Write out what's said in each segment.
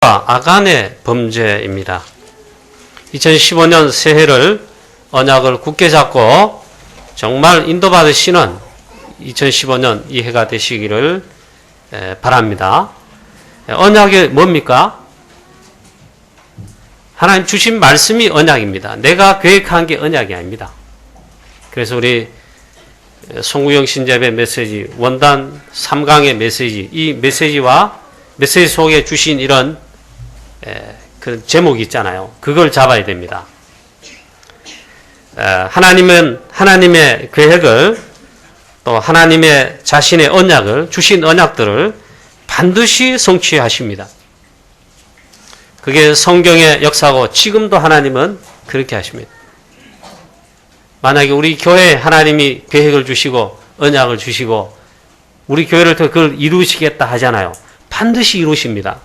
아간의 범죄입니다. 2015년 새해를 언약을 굳게 잡고 정말 인도받으시는 2015년 이 해가 되시기를 바랍니다. 언약이 뭡니까? 하나님 주신 말씀이 언약입니다. 내가 계획한 게 언약이 아닙니다. 그래서 우리 송구영 신재배 메시지 원단 3강의 메시지, 이 메시지와 메시지 속에 주신 이런 그런 제목이 있잖아요. 그걸 잡아야 됩니다. 하나님은 하나님의 계획을 또 하나님의 자신의 언약을 주신 언약들을 반드시 성취하십니다. 그게 성경의 역사고 지금도 하나님은 그렇게 하십니다. 만약에 우리 교회에 하나님이 계획을 주시고 언약을 주시고 우리 교회를 통해 그걸 이루시겠다 하잖아요. 반드시 이루십니다.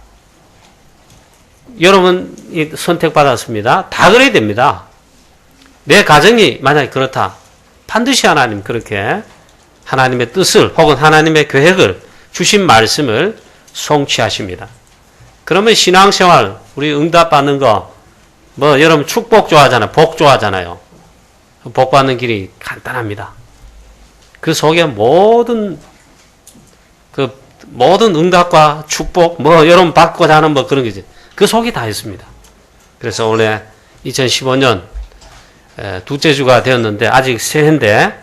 여러분이 선택받았습니다. 다 그래야 됩니다. 내 가정이 만약에 그렇다. 반드시 하나님 그렇게 하나님의 뜻을 혹은 하나님의 계획을 주신 말씀을 성취하십니다. 그러면 신앙생활 우리 응답받는 거 뭐 여러분 축복 좋아하잖아요. 복 좋아하잖아요. 복 받는 길이 간단합니다. 그 속에 모든 응답과 축복 뭐 여러분 받고자 하는 뭐 그런 게지. 그 속이 다 있습니다. 그래서 올해 2015년 둘째 주가 되었는데 아직 새해인데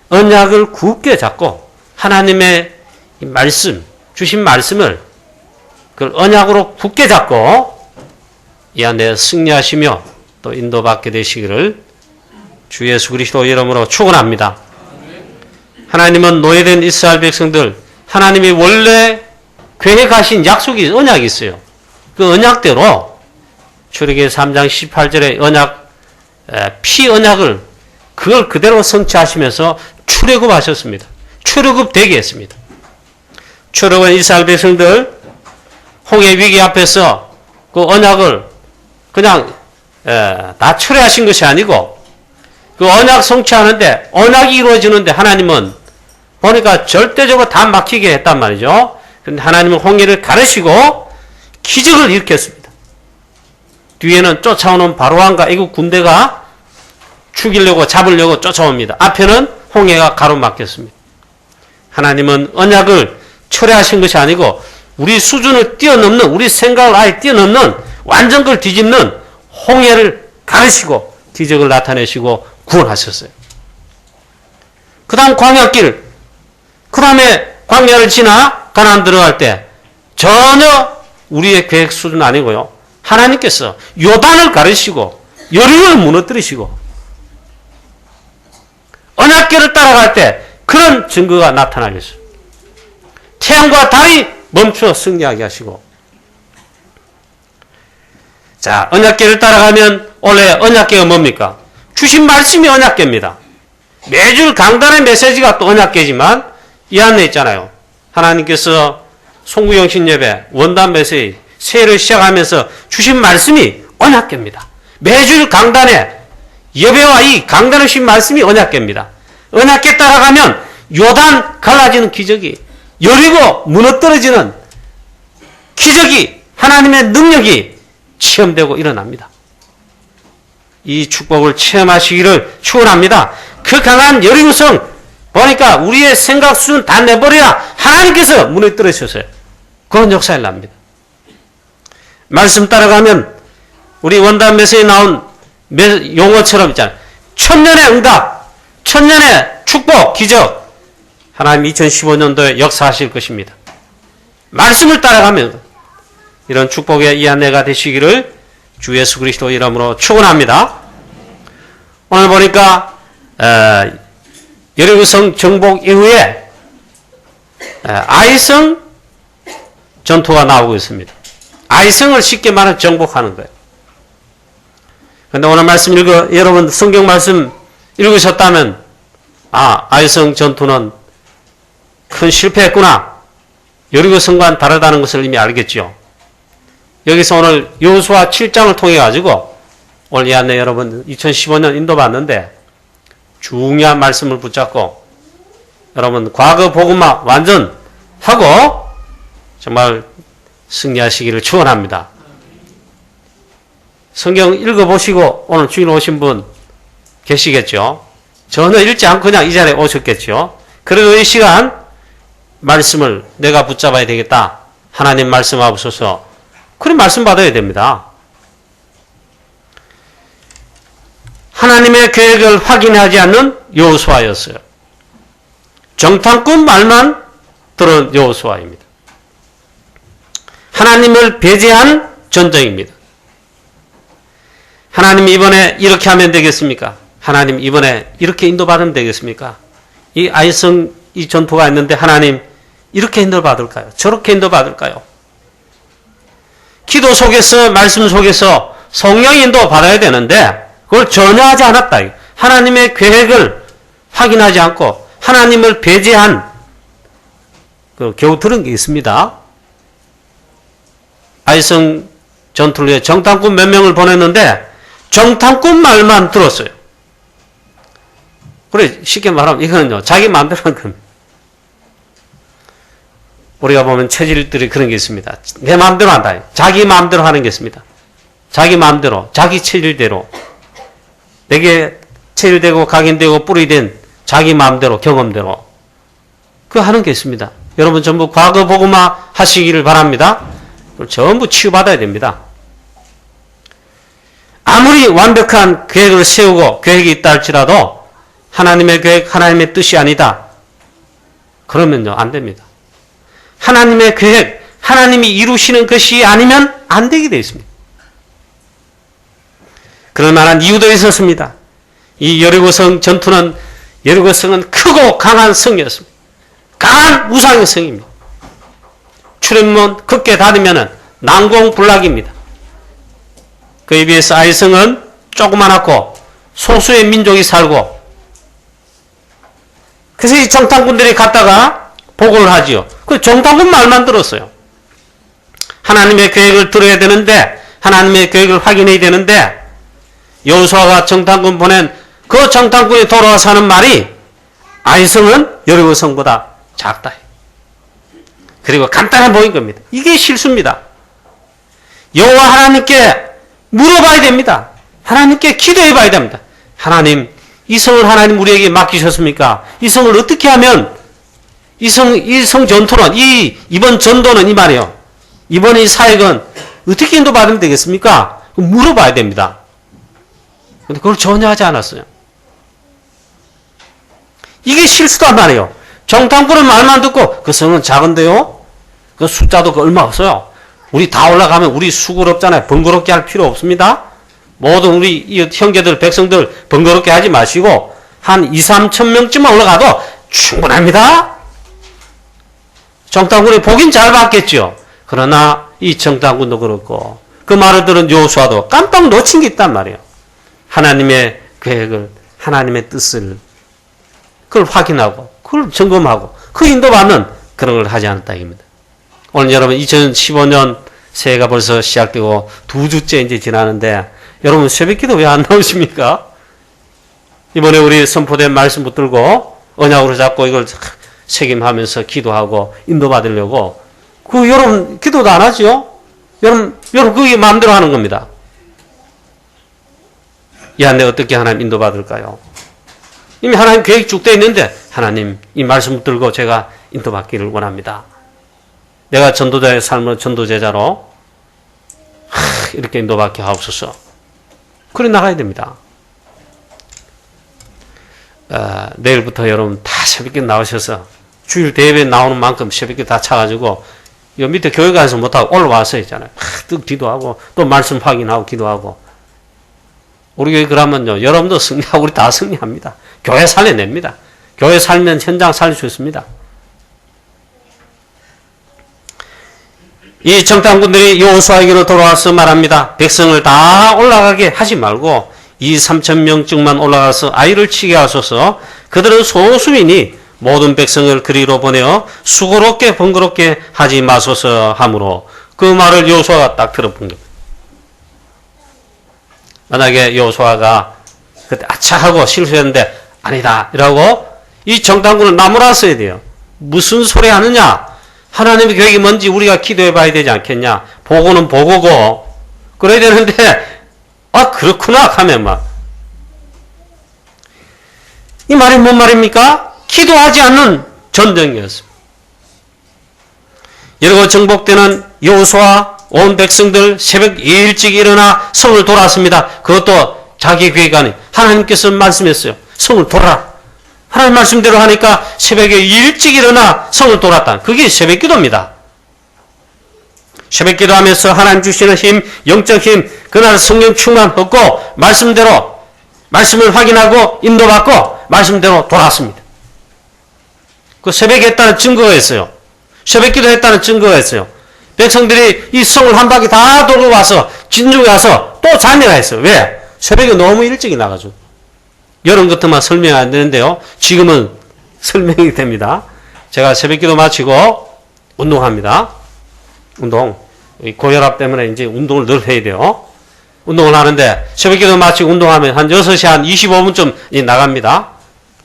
언약을 굳게 잡고 하나님의 말씀 주신 말씀을 그 언약으로 굳게 잡고 이 안에 승리하시며 또 인도받게 되시기를 주 예수 그리스도 이름으로 축원합니다. 하나님은 노예된 이스라엘 백성들 하나님이 원래 계획하신 약속이 언약이 있어요. 그 언약대로 출애굽기 3장 18절의 언약 피 언약을 그걸 그대로 성취하시면서 출애굽하셨습니다. 출애굽 되게 했습니다. 출애굽한 이스라엘 백성들 홍해 위기 앞에서 그 언약을 그냥 다 철회하신 것이 아니고 그 언약 성취하는데 언약이 이루어지는데 하나님은 보니까 절대적으로 다 막히게 했단 말이죠. 그런데 하나님은 홍해를 가르시고 기적을 일으켰습니다. 뒤에는 쫓아오는 바로왕과 애국 군대가 죽이려고 잡으려고 쫓아옵니다. 앞에는 홍해가 가로막혔습니다. 하나님은 언약을 철회하신 것이 아니고 우리 수준을 뛰어넘는 우리 생각을 아예 뛰어넘는 완전 걸 뒤집는 홍해를 가르시고 기적을 나타내시고 구원하셨어요. 그 다음 광야길 그 다음에 광야를 지나 가나안 들어갈 때 전혀 우리의 계획 수준 아니고요. 하나님께서 요단을 가르시고 여리고를 무너뜨리시고 언약궤를 따라갈 때 그런 증거가 나타나겠어요. 태양과 달이 멈춰 승리하게 하시고 자 언약궤를 따라가면 원래 언약궤가 뭡니까? 주신 말씀이 언약궤입니다. 매주 강단의 메시지가 또 언약궤지만 이 안에 있잖아요. 하나님께서 송구영 신예배 원단 메시지 새해를 시작하면서 주신 말씀이 언약궤입니다. 매주 강단에 예배와 이 강단에 주신 말씀이 언약궤입니다. 언약궤 따라가면 요단 갈라지는 기적이 여리고 무너뜨려지는 기적이 하나님의 능력이 체험되고 일어납니다. 이 축복을 체험하시기를 축원합니다. 그 강한 여리고성 보니까 우리의 생각 수준 다 내버려야 하나님께서 무너뜨리셨어요. 그런 역사를 납니다. 말씀 따라가면 우리 원단 메시지에 나온 용어처럼 있잖아요. 천년의 응답, 천년의 축복, 기적 하나님 2015년도에 역사하실 것입니다. 말씀을 따라가면 이런 축복의 이 안내가 되시기를 주 예수 그리스도 이름으로 축원합니다. 오늘 보니까 여리고성 정복 이후에 아이성 전투가 나오고 있습니다. 아이성을 쉽게 말하면 정복하는 거예요. 그런데 오늘 말씀 여러분 성경 말씀 읽으셨다면 아이성 전투는 큰 실패했구나. 여리고성과는 다르다는 것을 이미 알겠죠. 여기서 오늘 여호수아 7장을 통해 가지고 오늘 이 안에 여러분 2015년 인도받는데 중요한 말씀을 붙잡고 여러분 과거 복음화 완전 하고 정말 승리하시기를 축원합니다. 성경 읽어보시고 오늘 주일 오신 분 계시겠죠? 전혀 읽지 않고 그냥 이 자리에 오셨겠죠? 그리고 이 시간 말씀을 내가 붙잡아야 되겠다. 하나님 말씀하옵소서. 그래 말씀 받아야 됩니다. 하나님의 계획을 확인하지 않는 여호수아였어요. 정탐꾼 말만 들은 여호수아입니다. 하나님을 배제한 전쟁입니다. 하나님 이번에 이렇게 하면 되겠습니까? 하나님 이번에 이렇게 인도받으면 되겠습니까? 이 아이성 이 전투가 있는데 하나님 이렇게 인도받을까요? 저렇게 인도받을까요? 기도 속에서 말씀 속에서 성령 인도 받아야 되는데 그걸 전혀 하지 않았다. 하나님의 계획을 확인하지 않고 하나님을 배제한 겨우 들은 게 있습니다. 아이성 전투를 위해 정탐꾼 몇 명을 보냈는데 정탐꾼 말만 들었어요. 그래 쉽게 말하면 이거는요 자기 마음대로 하는 겁니다. 우리가 보면 체질들이 그런 게 있습니다. 내 마음대로 한다. 자기 마음대로 하는 게 있습니다. 자기 마음대로 자기 체질대로 내게 체질되고 각인되고 뿌리된 자기 마음대로 경험대로 그 하는 게 있습니다. 여러분 전부 과거 복음화 하시기를 바랍니다. 전부 치유받아야 됩니다. 아무리 완벽한 계획을 세우고 계획이 있다 할지라도 하나님의 계획, 하나님의 뜻이 아니다. 그러면요 안 됩니다. 하나님의 계획, 하나님이 이루시는 것이 아니면 안 되게 되어 있습니다. 그럴 만한 이유도 있었습니다. 이 여리고성 전투는 여리고성은 크고 강한 성이었습니다. 강한 우상의 성입니다. 출입문 크게 닫으면 난공불락입니다. 그에 비해서 아이성은 조그만하고 소수의 민족이 살고 그래서 이 정탐꾼들이 갔다가 보고를 하지요. 그 정탐꾼 말만 들었어요. 하나님의 계획을 들어야 되는데 하나님의 계획을 확인해야 되는데 여호수아가 정탐꾼 보낸 그 정탐꾼이 돌아와서 하는 말이 아이성은 여리고성보다 작다. 그리고 간단해 보인 겁니다. 이게 실수입니다. 여호와 하나님께 물어봐야 됩니다. 하나님께 기도해 봐야 됩니다. 하나님, 이 성을 하나님 우리에게 맡기셨습니까? 이 성을 어떻게 하면 이 성 전투는 이번 전도는 이 말이에요. 이번 이 사역은 어떻게 인도받으면 되겠습니까? 물어봐야 됩니다. 근데 그걸 전혀 하지 않았어요. 이게 실수단 말이에요. 정탐꾼은 말만 듣고 그 성은 작은데요? 그 숫자도 얼마 없어요. 우리 다 올라가면 우리 수고롭잖아요. 번거롭게 할 필요 없습니다. 모든 우리 이 형제들, 백성들 번거롭게 하지 마시고 한 2, 3천 명쯤만 올라가도 충분합니다. 정탐꾼이 보긴 잘 봤겠죠. 그러나 이 정탐꾼도 그렇고 그 말을 들은 여호수아도 깜빡 놓친 게 있단 말이에요. 하나님의 계획을, 하나님의 뜻을 그걸 확인하고 그걸 점검하고 그 인도받는 그런 걸 하지 않았다 이겁니다. 오늘 여러분 2015년 새해가 벌써 시작되고 2주째 이제 지나는데 여러분 새벽기도 왜 안 나오십니까? 이번에 우리 선포된 말씀 붙들고 언약으로 잡고 이걸 책임하면서 기도하고 인도받으려고 그 여러분 기도도 안 하죠? 여러분 그게 마음대로 하는 겁니다. 야, 내가 어떻게 하나님 인도받을까요? 이미 하나님 계획 쭉 돼 있는데 하나님 이 말씀 붙들고 제가 인도받기를 원합니다. 내가 전도자의 삶을 전도제자로 이렇게 인도받게 하옵소서. 그래 나가야 됩니다. 내일부터 여러분 다 새벽에 나오셔서 주일 대회에 나오는 만큼 새벽에 다 차가지고 요 밑에 교회 가서 못하고 올라와서 있잖아요. 또 기도하고 또 말씀 확인하고 기도하고 우리 교회 그러면요 여러분도 승리하고 우리 다 승리합니다. 교회 살려냅니다. 교회 살면 현장 살릴 수 있습니다. 이 정탐꾼들이 여호수아에게로 돌아와서 말합니다. 백성을 다 올라가게 하지 말고 2, 3천 명쯤만 올라가서 아이를 치게 하소서. 그들은 소수이니 모든 백성을 그리로 보내어 수고롭게 번거롭게 하지 마소서 하므로 그 말을 여호수아가 딱 들어본 겁니다. 만약에 여호수아가 그때 아차 하고 실수했는데 아니다 이라고 이 정탐꾼을 나무랐어야 돼요. 무슨 소리 하느냐? 하나님의 계획이 뭔지 우리가 기도해 봐야 되지 않겠냐. 보고는 보고고 그래야 되는데 아 그렇구나 하면 막 이 말이 뭔 말입니까? 기도하지 않는 전쟁이었습니다. 여리고 정복되는 여호수아와 온 백성들 새벽 일찍 일어나 성을 돌았습니다. 그것도 자기 계획 아니 하나님께서 말씀했어요. 성을 돌아라. 하나님 말씀대로 하니까 새벽에 일찍 일어나 성을 돌았다. 그게 새벽 기도입니다. 새벽 기도하면서 하나님 주시는 힘, 영적 힘, 그날 성령 충만 얻고 말씀대로 말씀을 확인하고 인도받고 말씀대로 돌았습니다. 그 새벽에 했다는 증거가 있어요. 새벽 기도했다는 증거가 있어요. 백성들이 이 성을 한 바퀴 다 돌고 와서 진중에 와서 또 잔여가 했어요. 왜? 새벽에 너무 일찍이 나가죠. 여름 같으면 설명이 안 되는데요. 지금은 설명이 됩니다. 제가 새벽 기도 마치고 운동합니다. 운동. 고혈압 때문에 이제 운동을 늘 해야 돼요. 운동을 하는데 새벽 기도 마치고 운동하면 한 6시 한 25분쯤 나갑니다.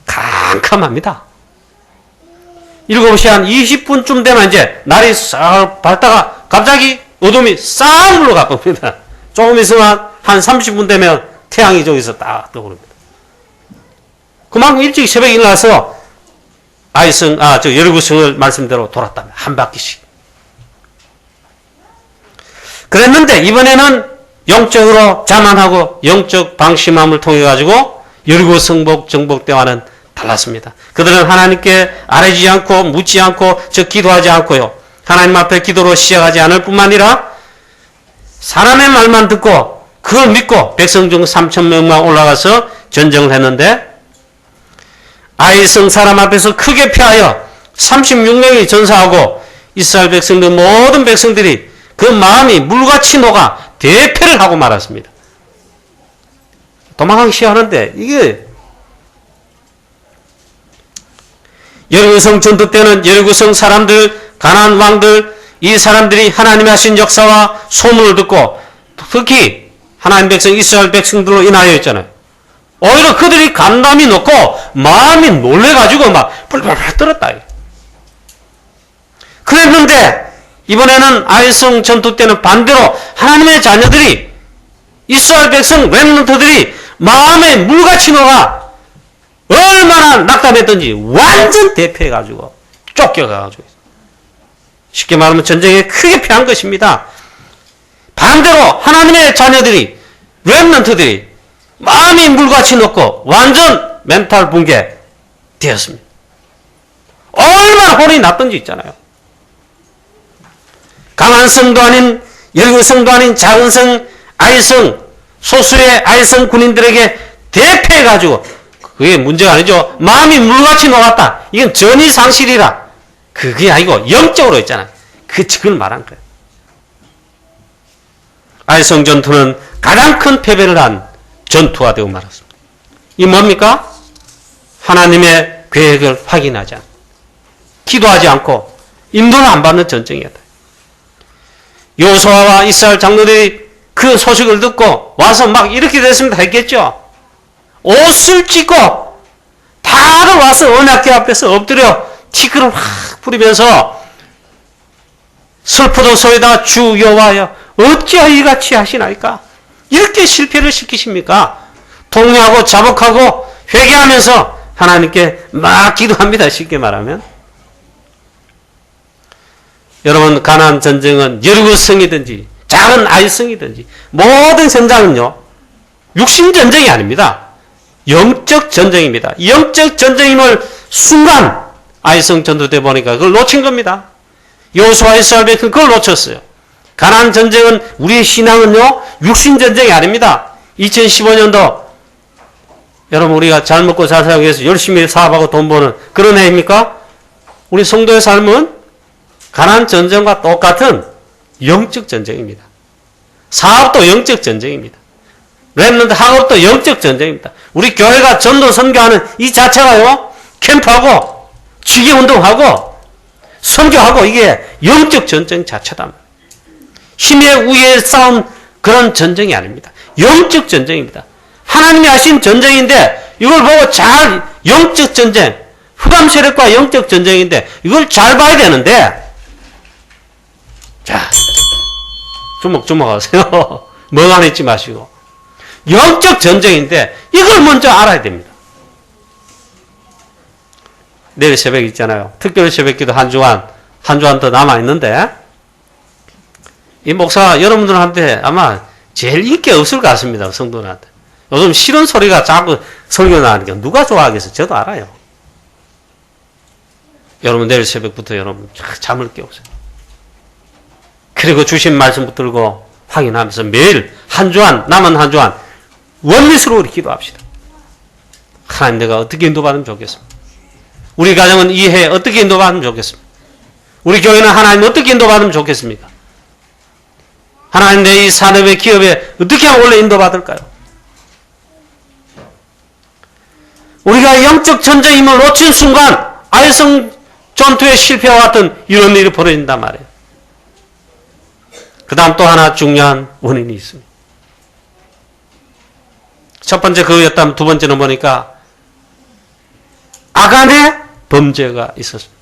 캄캄합니다. 7시 한 20분쯤 되면 이제 날이 싹 밝다가 갑자기 어둠이 싹 물러가 봅니다. 조금 있으면 한 30분 되면 태양이 저기서 딱 떠오릅니다. 그만큼 일찍 새벽에 일어나서 여리고성을 말씀대로 돌았다면 한 바퀴씩. 그랬는데 이번에는 영적으로 자만하고 영적 방심함을 통해 가지고 여리고 정복 때와는 달랐습니다. 그들은 하나님께 아뢰지 않고 묻지 않고 즉 기도하지 않고요. 하나님 앞에 기도로 시작하지 않을 뿐만 아니라 사람의 말만 듣고 그걸 믿고 백성 중 3,000명만 올라가서 전쟁을 했는데 아이성 사람 앞에서 크게 패하여 36명이 전사하고 이스라엘 백성들 모든 백성들이 그 마음이 물같이 녹아 대패를 하고 말았습니다. 도망가기 시작하는데 이게 여리고성 전투 때는 여리고성 사람들, 가나안 왕들, 이 사람들이 하나님이 하신 역사와 소문을 듣고 특히 하나님 백성, 이스라엘 백성들로 인하여였잖아요. 오히려 그들이 감담이 높고 마음이 놀래가지고 막 불불불 떨었다. 그랬는데 이번에는 아이성 전투 때는 반대로 하나님의 자녀들이 이스라엘 백성 렘넌트들이 마음에 물같이 녹아 얼마나 낙담했던지 완전 대패해가지고 쫓겨가가지고 쉽게 말하면 전쟁에 크게 패한 것입니다. 반대로 하나님의 자녀들이 렘넌트들이 마음이 물같이 녹고 완전 멘탈 붕괴 되었습니다. 얼마나 혼이 났던지 있잖아요. 강한 성도 아닌 여리고 성도 아닌 작은 성 아이성 소수의 아이성 군인들에게 대패해가지고 그게 문제가 아니죠. 마음이 물같이 녹았다. 이건 전이상실이라. 그게 아니고 영적으로 있잖아요. 그걸 말한 거예요. 아이성 전투는 가장 큰 패배를 한 전투가 되고 말았습니다. 이 뭡니까? 하나님의 계획을 확인하지 않고 기도하지 않고 인도를 안 받는 전쟁이었다. 여호수아와 이스라엘 장로들이 그 소식을 듣고 와서 막 이렇게 됐습니다 했겠죠. 옷을 찢고 다들 와서 언약궤 앞에서 엎드려 티끌을 확 부리면서 슬프도소이다 주 여호와여 어찌하여 이같이 하시나이까? 이렇게 실패를 시키십니까? 통회하고 자복하고 회개하면서 하나님께 막 기도합니다. 쉽게 말하면. 여러분 가나안 전쟁은 여리고성이든지 작은 아이성이든지 모든 전장은요 육신 전쟁이 아닙니다. 영적 전쟁입니다. 영적 전쟁임을 순간 아이성 전투 때 보니까 그걸 놓친 겁니다. 여호수아 이스라엘 백성 그걸 놓쳤어요. 가나안 전쟁은 우리의 신앙은요 육신 전쟁이 아닙니다. 2015년도 여러분 우리가 잘 먹고 잘 살기 위해서 열심히 사업하고 돈 버는 그런 해입니까? 우리 성도의 삶은 가나안 전쟁과 똑같은 영적 전쟁입니다. 사업도 영적 전쟁입니다. 렘넌트 학업도 영적 전쟁입니다. 우리 교회가 전도 선교하는 이 자체가요 캠프하고 지기운동하고 선교하고 이게 영적 전쟁 자체다. 힘의 우위에 싸운 그런 전쟁이 아닙니다. 영적 전쟁입니다. 하나님이 하신 전쟁인데 이걸 보고 잘 영적 전쟁 흑암 세력과 영적 전쟁인데 이걸 잘 봐야 되는데 자, 주먹주먹 하세요. 멍하니 있지 마시고. 영적 전쟁인데 이걸 먼저 알아야 됩니다. 내일 새벽 있잖아요. 특별 새벽기도 한 주간 더 남아있는데 이 목사가 여러분들한테 아마 제일 인기 없을 것 같습니다. 성도들한테. 요즘 싫은 소리가 자꾸 설교 나니까 누가 좋아하겠어요? 저도 알아요. 여러분 내일 새벽부터 여러분 잠을 깨우세요. 그리고 주신 말씀 붙들고 확인하면서 매일 한 주간 남은 한 주간 원리스로 기도합시다. 하나님 내가 어떻게 인도받으면 좋겠습니다. 우리 가정은 이 해 어떻게 인도받으면 좋겠습니까? 우리 교회는 하나님 어떻게 인도받으면 좋겠습니까? 하나님 내 이 산업의 기업에 어떻게 하면 원래 인도받을까요? 우리가 영적 전쟁 힘을 놓친 순간 아이성 전투의 실패와 같은 이런 일이 벌어진단 말이에요. 그 다음 또 하나 중요한 원인이 있습니다. 첫 번째 그거였다면 두 번째는 보니까 아간의 범죄가 있었습니다.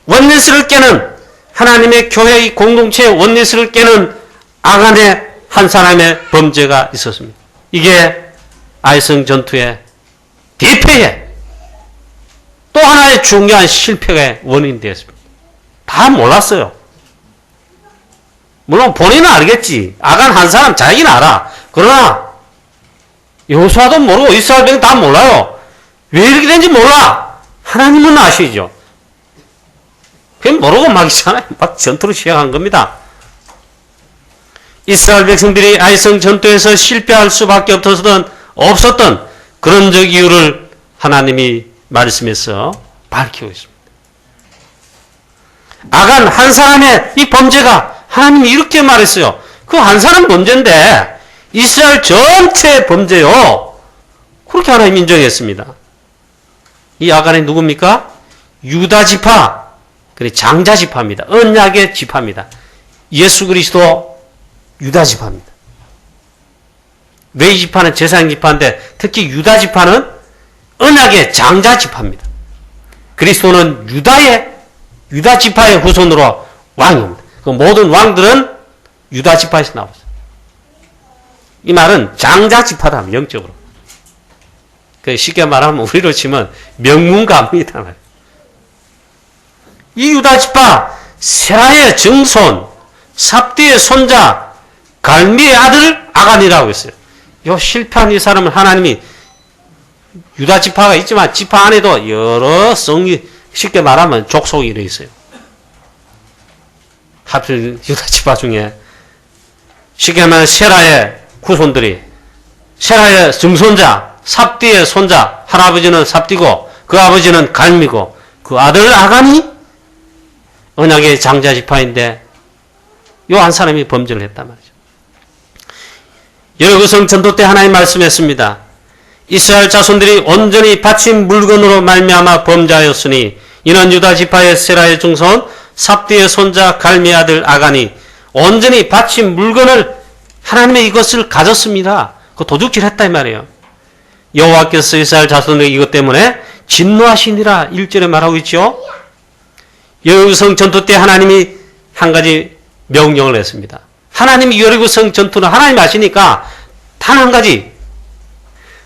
원리스를 깨는 하나님의 교회의 공동체의 원리스를 깨는 아간의 한 사람의 범죄가 있었습니다. 이게 아이성 전투의 대패의 또 하나의 중요한 실패의 원인이 되었습니다. 다 몰랐어요. 물론 본인은 알겠지. 아간 한 사람 자기는 알아. 그러나 여호수아도 모르고 이스라엘 백성 다 몰라요. 왜 이렇게 된지 몰라. 하나님은 아시죠. 그냥 모르고 막 있잖아요. 막 전투를 시작한 겁니다. 이스라엘 백성들이 아이성 전투에서 실패할 수밖에 없었던 그런 적 이유를 하나님이 말씀에서 밝히고 있습니다. 아간 한 사람의 이 범죄가 하나님이 이렇게 말했어요. 그 한 사람 범죄인데 이스라엘 전체의 범죄요. 그렇게 하나님이 인정했습니다. 이 아간이 누굽니까? 유다 지파, 그리고 장자 지파입니다. 언약의 지파입니다. 예수 그리스도 유다 지파입니다. 왜 이 지파는 제사장 지파인데 특히 유다 지파는 언약의 장자 지파입니다. 그리스도는 유다 지파의 후손으로 왕입니다. 그 모든 왕들은 유다 지파에서 나왔어요. 이 말은 장자 지파다, 영적으로. 쉽게 말하면 우리로 치면 명문가입니다. 이 유다 지파, 세라의 증손, 삽디의 손자, 갈미의 아들 아간이라고 했어요. 요 실패한 이 사람은 하나님이 유다 지파가 있지만 지파 안에도 여러 성이 쉽게 말하면 족속이 이래 있어요. 하필 유다 지파 중에 쉽게 말하면 세라의 후손들이 세라의 증손자 삽디의 손자 할아버지는 삽디고 그 아버지는 갈미고 그 아들 아간이 언약의 장자 지파인데 요 한 사람이 범죄를 했단 말이죠. 여리고성 전투 때 하나님 말씀했습니다. 이스라엘 자손들이 온전히 바친 물건으로 말미암아 범죄하였으니 이는 유다 지파의 세라의 증손 삽디의 손자 갈미의 아들 아간이 온전히 바친 물건을 하나님의 이것을 가졌습니다. 그 도둑질했다 이 말이에요. 여호와께서 이스라엘 자손들에게 이것 때문에 진노하시니라 1절에 말하고 있죠. 여리고성 전투 때 하나님이 한 가지 명령을 했습니다. 하나님이 여리고성 전투는 하나님 아시니까 단 한 가지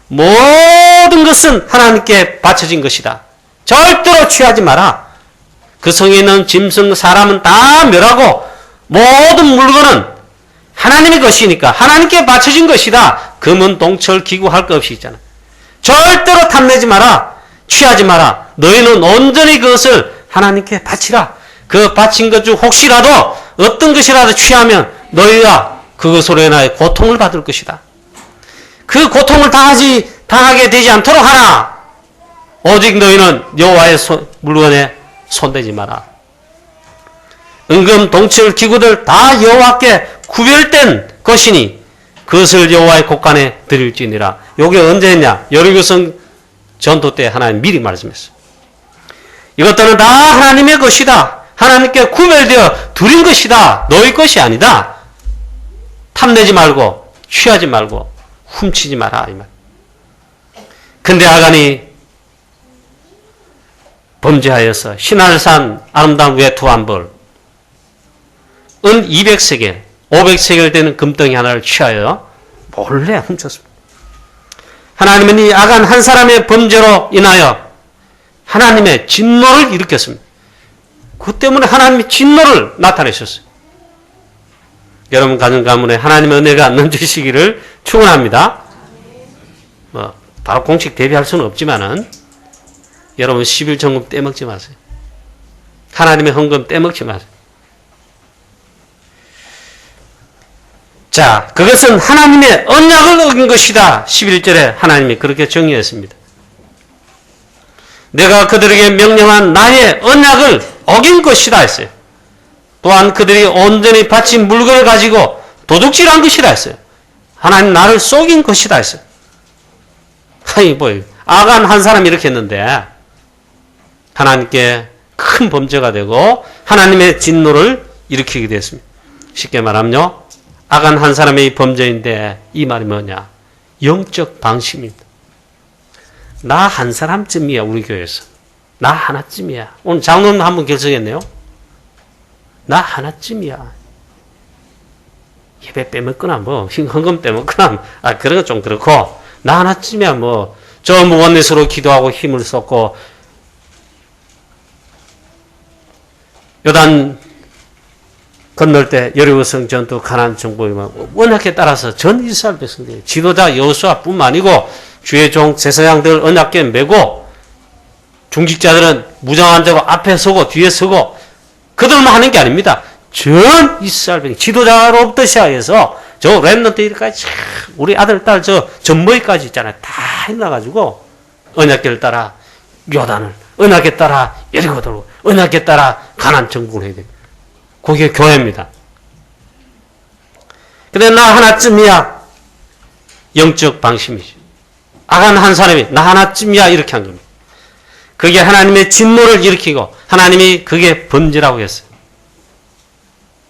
모든 것은 하나님께 바쳐진 것이다. 절대로 취하지 마라. 그 성에 있는 짐승 사람은 다 멸하고 모든 물건은 하나님의 것이니까 하나님께 바쳐진 것이다. 금은 동철 기구 할 것 없이 있잖아. 절대로 탐내지 마라. 취하지 마라. 너희는 온전히 그것을 하나님께 바치라. 그 바친 것 중 혹시라도 어떤 것이라도 취하면 너희가 그것으로 인하여 고통을 받을 것이다. 그 고통을 당하게 되지 않도록 하라. 오직 너희는 여호와의 물건에 손대지 마라. 은금, 동철, 기구들 다 여호와께 구별된 것이니 그것을 여호와의 곳간에 드릴지니라. 요게 언제 했냐? 여리고성 전투 때 하나님 미리 말씀했어요. 이것들은 다 하나님의 것이다. 하나님께 구별되어 드린 것이다. 너희 것이 아니다. 탐내지 말고 취하지 말고 훔치지 마라 이 말. 근데 아간이 범죄하여서 신할산 아름다운 외투 한 벌, 은 200세겔, 500세겔 되는 금덩이 하나를 취하여 몰래 훔쳤습니다. 하나님은 이 아간 한 사람의 범죄로 인하여 하나님의 진노를 일으켰습니다. 그 때문에 하나님의 진노를 나타내셨어요. 여러분 가정 가문에 하나님의 은혜가 넘치시기를 축원합니다. 바로 공식 대비할 수는 없지만은 여러분 11전금 떼먹지 마세요. 하나님의 헌금 떼먹지 마세요. 자, 그것은 하나님의 언약을 어긴 것이다. 11절에 하나님이 그렇게 정의했습니다. 내가 그들에게 명령한 나의 언약을 어긴 것이다 했어요. 또한 그들이 온전히 바친 물건을 가지고 도둑질한 것이다 했어요. 하나님 나를 속인 것이다 했어요. 아니 아간 한 사람이 이렇게 했는데 하나님께 큰 범죄가 되고 하나님의 진노를 일으키게 됐습니다. 쉽게 말하면요, 아간 한 사람의 범죄인데 이 말이 뭐냐? 영적 방심입니다. 나 한 사람쯤이야. 우리 교회에서 나 하나쯤이야. 오늘 장로님 한번 결석했네요. 나 하나쯤이야. 예배 빼먹거나 헌금 빼먹거나 그런 건 좀 그렇고 나 하나쯤이야. 저 원넷으로 기도하고 힘을 쏟고 요단 건널 때 여리고성 전투 가나안 정복이 언약에 따라서 전 이스라엘 백성들이 지도자 여호수아뿐만 아니고 주의 종 제사장들 언약궤 메고 중직자들은 무장한 자고 앞에 서고 뒤에 서고 그들만 하는 게 아닙니다. 전 이스라엘 백성 지도자로부터 시작해서 저 렘넌트까지 우리 아들 딸 저 전머리까지 있잖아요. 다 해놔가지고 언약궤를 따라 요단을 언약궤 따라 여리고 돌고 언약궤 따라 가나안 정복을 해야 됩니다. 그게 교회입니다. 근데 나 하나쯤이야. 영적 방심이죠. 아간 한 사람이 나 하나쯤이야 이렇게 한 겁니다. 그게 하나님의 진노를 일으키고 하나님이 그게 범죄라고 했어요.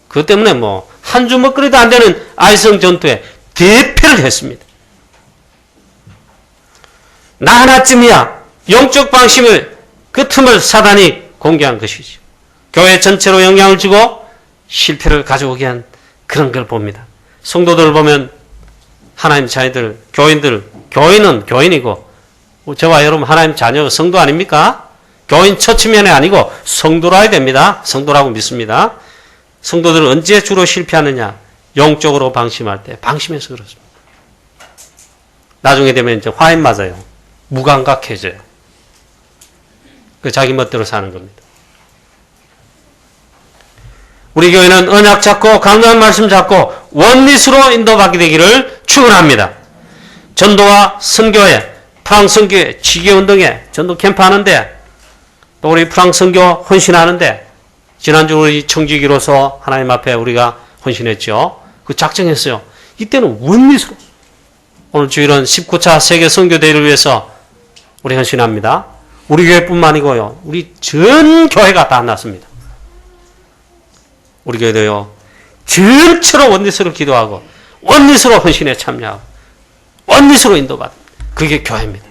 그것 때문에 한 주먹거리도 안 되는 아이성 전투에 대패를 했습니다. 나 하나쯤이야. 영적 방심을 그 틈을 사단이 공개한 것이죠. 교회 전체로 영향을 주고 실패를 가져오게 한 그런 걸 봅니다. 성도들을 보면 하나님 자녀들, 교인들, 교인은 교인이고 저와 여러분 하나님 자녀 성도 아닙니까? 교인 첫 측면이 아니고 성도로 해야 됩니다. 성도라고 믿습니다. 성도들은 언제 주로 실패하느냐? 영적으로 방심할 때. 방심해서 그렇습니다. 나중에 되면 이제 화인 맞아요. 무감각해져요. 그 자기 멋대로 사는 겁니다. 우리 교회는 언약 잡고 강력한 말씀 잡고 원리스로 인도받게 되기를 축원합니다. 전도와 선교회, 프랑스 선교회, 지교운동회, 전도 캠프 하는데 또 우리 프랑스 선교 헌신하는데 지난주 우리 청지기로서 하나님 앞에 우리가 헌신했죠. 그 작정했어요. 이때는 원리스로 오늘 주일은 19차 세계 선교대회를 위해서 우리 헌신합니다. 우리 교회뿐만 아니고요. 우리 전 교회가 다 났습니다. 우리 교회도요. 전체로 원리스로 기도하고 원리스로 헌신에 참여하고 원리스로 인도받는 그게 교회입니다.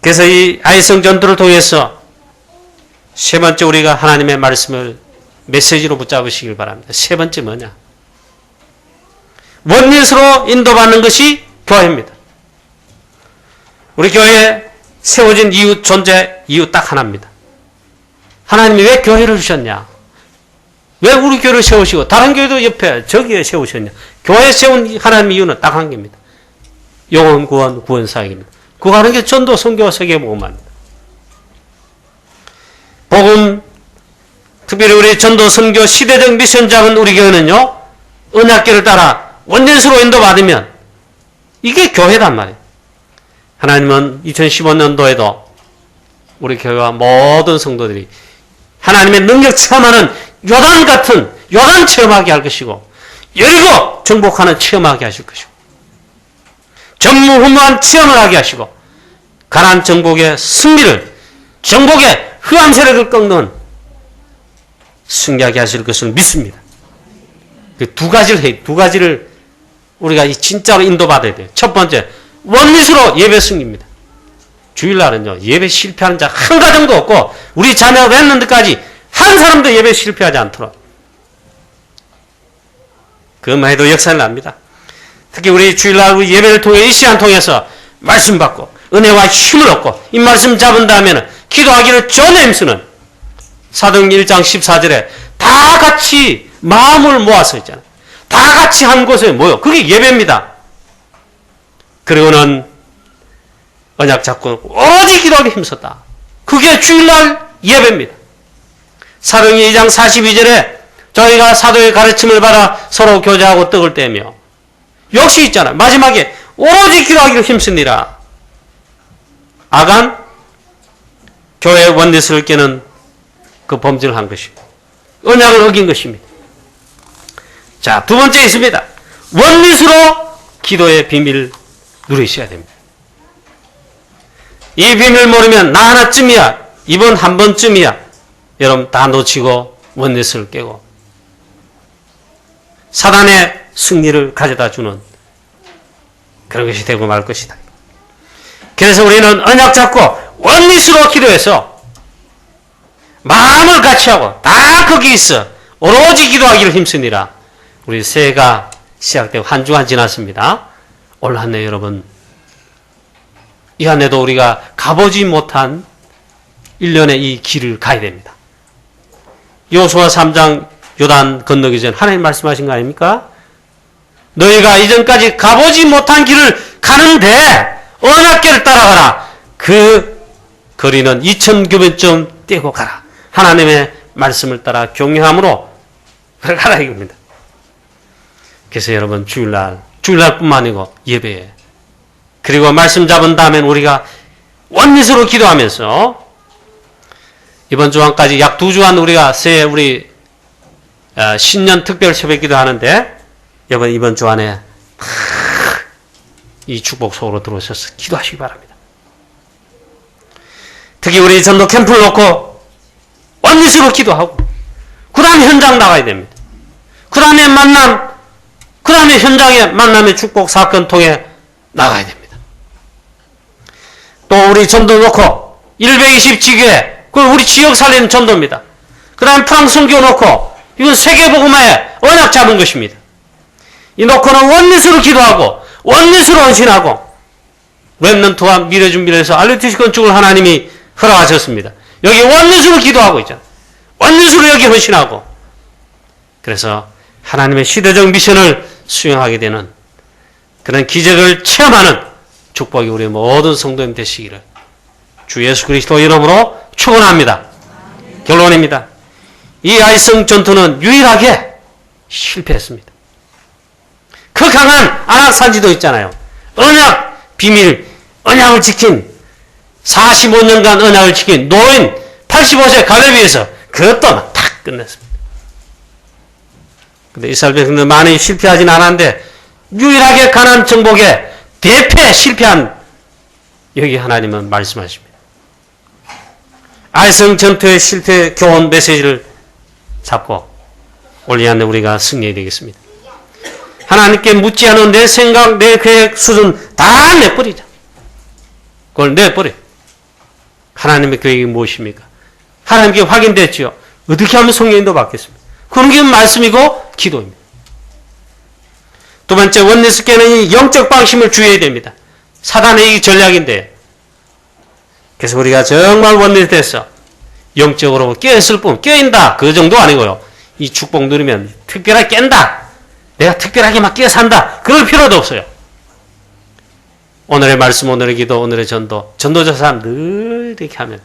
그래서 이 아이성 전투를 통해서 세 번째 우리가 하나님의 말씀을 메시지로 붙잡으시길 바랍니다. 세 번째 뭐냐? 원리스로 인도받는 것이 교회입니다. 우리 교회에 세워진 이유, 존재 이유 딱 하나입니다. 하나님이 왜 교회를 주셨냐? 왜 우리 교회를 세우시고 다른 교회도 옆에 저기에 세우셨냐? 교회에 세운 하나님의 이유는 딱 한 개입니다. 영혼 구원, 구원 사역입니다. 그거 하는 게 전도, 선교, 세계복음입니다. 복음, 특별히 우리 전도, 선교, 시대적 미션 작은 우리 교회는요, 언약궤를 따라 원전수로 인도받으면 이게 교회란 말이에요. 하나님은 2015년도에도 우리 교회와 모든 성도들이 하나님의 능력 체험하는 요단 같은 요단 체험하게 할 것이고 여리고 정복하는 체험하게 하실 것이고 전무후무한 체험을 하게 하시고 가나안 정복의 승리를 정복의 흑암 세력을 꺾는 승리하게 하실 것을 믿습니다. 그 두 가지를 우리가 진짜로 인도받아야 돼요. 첫 번째 원리스로 예배 승리입니다. 주일날은요 예배 실패하는 자 한 가정도 없고 우리 자녀 랩런트까지 한 사람도 예배 실패하지 않도록 그것만 해도 역사를 납니다. 특히 우리 주일날 우리 예배를 통해 이 시간 통해서 말씀 받고 은혜와 힘을 얻고 이 말씀 잡은 다음에는 기도하기를 전에 힘쓰는 사도행전 1장 14절에 다 같이 마음을 모아서 있잖아요. 다 같이 한 곳에 모여. 그게 예배입니다. 그리고는 언약 잡고 오직 기도하기 힘썼다. 그게 주일날 예배입니다. 사도행전 2장 42절에 저희가 사도의 가르침을 받아 서로 교제하고 떡을 떼며 역시 있잖아요. 마지막에 오로지 기도하기를 힘쓰니라. 아간 교회 원리스를 깨는 그 범죄를 한 것입니다. 언약을 어긴 것입니다. 자, 두 번째 있습니다. 원리스로 기도의 비밀을 누리셔야 됩니다. 이 비밀을 모르면 나 하나쯤이야. 이번 한 번쯤이야. 여러분 다 놓치고 원리스를 깨고 사단의 승리를 가져다 주는 그런 것이 되고 말 것이다. 그래서 우리는 언약 잡고 원리스로 기도해서 마음을 같이 하고 다 거기 있어 오로지 기도하기를 힘쓰니라. 우리 새해가 시작되고 한 주간 지났습니다. 올 한 해 여러분 이 한 해도 우리가 가보지 못한 1년의 이 길을 가야 됩니다. 여호수아 3장 요단 건너기 전 하나님 말씀하신 거 아닙니까? 너희가 이전까지 가보지 못한 길을 가는데 언약궤를 따라가라. 그 거리는 2000규변쯤 떼고 가라. 하나님의 말씀을 따라 경외함으로 가라 이겁니다. 그래서 여러분 주일날뿐만 아니고 예배에 그리고 말씀 잡은 다음엔 우리가 원리스로 기도하면서 이번 주간까지 약 2주간 우리가 새해 우리 신년 특별 새벽 기도하는데 여러분 이번 주 안에 이 축복 속으로 들어오셔서 기도하시기 바랍니다. 특히 우리 전도 캠프를 놓고 원리스로 기도하고 그 다음에 현장 나가야 됩니다. 그 다음에 만남, 그 다음에 현장의 만남의 축복 사건 통해 나가야 됩니다. 또 우리 전도 놓고 120지교회 그 우리 지역 살리는 전도입니다. 그 다음에 프랑스 선교 놓고 이건 세계복음화에 언약 잡은 것입니다. 이 놓고는 원리스로 기도하고 원리스로 헌신하고 렘넌트와 미래 준비를 해서 알루티시 건축을 하나님이 허락하셨습니다. 여기 원리스로 기도하고 있잖아요. 원리스로 여기 헌신하고 그래서 하나님의 시대적 미션을 수행하게 되는 그런 기적을 체험하는 축복이 우리 모든 성도님 되시기를 주 예수 그리스도 이름으로 축원합니다. 결론입니다. 이 아이성 전투는 유일하게 실패했습니다. 그 강한 안악산지도 있잖아요. 언약 비밀, 언약을 지킨 45년간 언약을 지킨 노인 85세 갈렙에서 그것도 탁 끝냈습니다. 근데 이스라엘 백성들 많이 실패하진 않았는데 유일하게 가나안 정복에 대패 실패한 여기 하나님은 말씀하십니다. 아이성 전투의 실패 교훈 메시지를 잡고 올리안에 우리가 승리해야 되겠습니다. 하나님께 묻지 않은 내 생각, 내 계획 수준 다 내버리자. 그걸 내버려. 하나님의 계획이 무엇입니까? 하나님께 확인됐지요. 어떻게 하면 성령인도 받겠습니까? 그런 게 말씀이고 기도입니다. 두 번째 원리스 깨는 이 영적 방심을 주의해야 됩니다. 사단의 이 전략인데 그래서 우리가 정말 원리스 돼서 영적으로 깨었을 뿐 깨인다 그 정도 아니고요. 이 축복 누리면 특별하게 깬다. 내가 특별하게 막 깨어 산다. 그럴 필요도 없어요. 오늘의 말씀, 오늘의 기도, 오늘의 전도, 전도자산 늘 이렇게 하면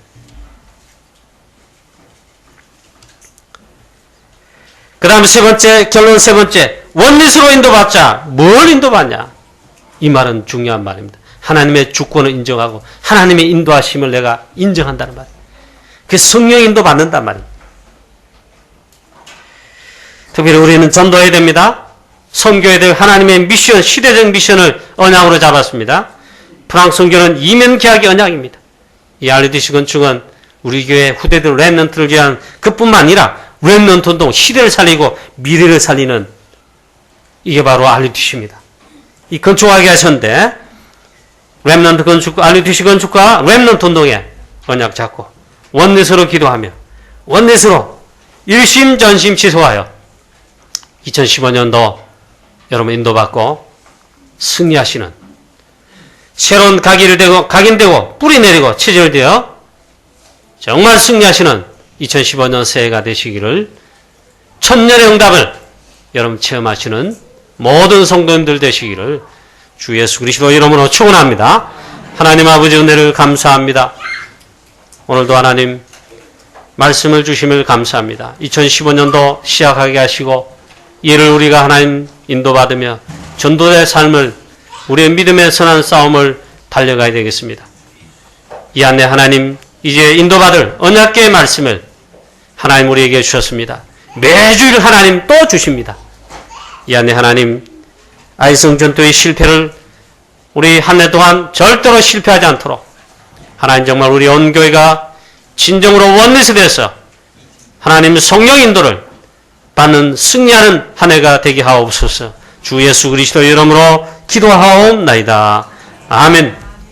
그 다음에 세 번째, 결론 세 번째 원리스로 인도받자. 뭘 인도받냐? 이 말은 중요한 말입니다. 하나님의 주권을 인정하고 하나님의 인도하심을 내가 인정한다는 말이에요. 그래서 성령 인도받는단 말이에요. 특별히 우리는 전도해야 됩니다. 선교해야 될 하나님의 미션, 시대적 미션을 언약으로 잡았습니다. 프랑스 선교는 이면계약의 언약입니다. 이 알루티시 건축은 우리 교회 후대들 렘넌트를 위한 그뿐만 아니라 렘넌트 운동, 시대를 살리고 미래를 살리는 이게 바로 알루티시입니다. 이 건축하게 하셨는데 렘넌트 건축, 알루티시 건축과 렘넌트 운동에 언약 잡고 원리스로 기도하며 원리스로 일심전심 지속하여 2015년도 여러분 인도받고 승리하시는 새로운 각인되고 뿌리 내리고 체질되어 정말 승리하시는 2015년 새해가 되시기를 천년의 응답을 여러분 체험하시는 모든 성도님들 되시기를 주 예수 그리스도 이름으로 축원합니다. 하나님 아버지 은혜를 감사합니다. 오늘도 하나님 말씀을 주심을 감사합니다. 2015년도 시작하게 하시고 이를 우리가 하나님 인도받으며 전도의 삶을 우리의 믿음의 선한 싸움을 달려가야 되겠습니다. 이 안에 하나님 이제 인도받을 언약궤의 말씀을 하나님 우리에게 주셨습니다. 매주일 하나님 또 주십니다. 이 안에 하나님 아이성 전도의 실패를 우리 한 해 동안 절대로 실패하지 않도록 하나님 정말 우리 온 교회가 진정으로 원리스 돼서 하나님 성령 인도를 받는 승리하는 한 해가 되게 하옵소서. 주 예수 그리스도 이름으로 기도하옵나이다. 아멘.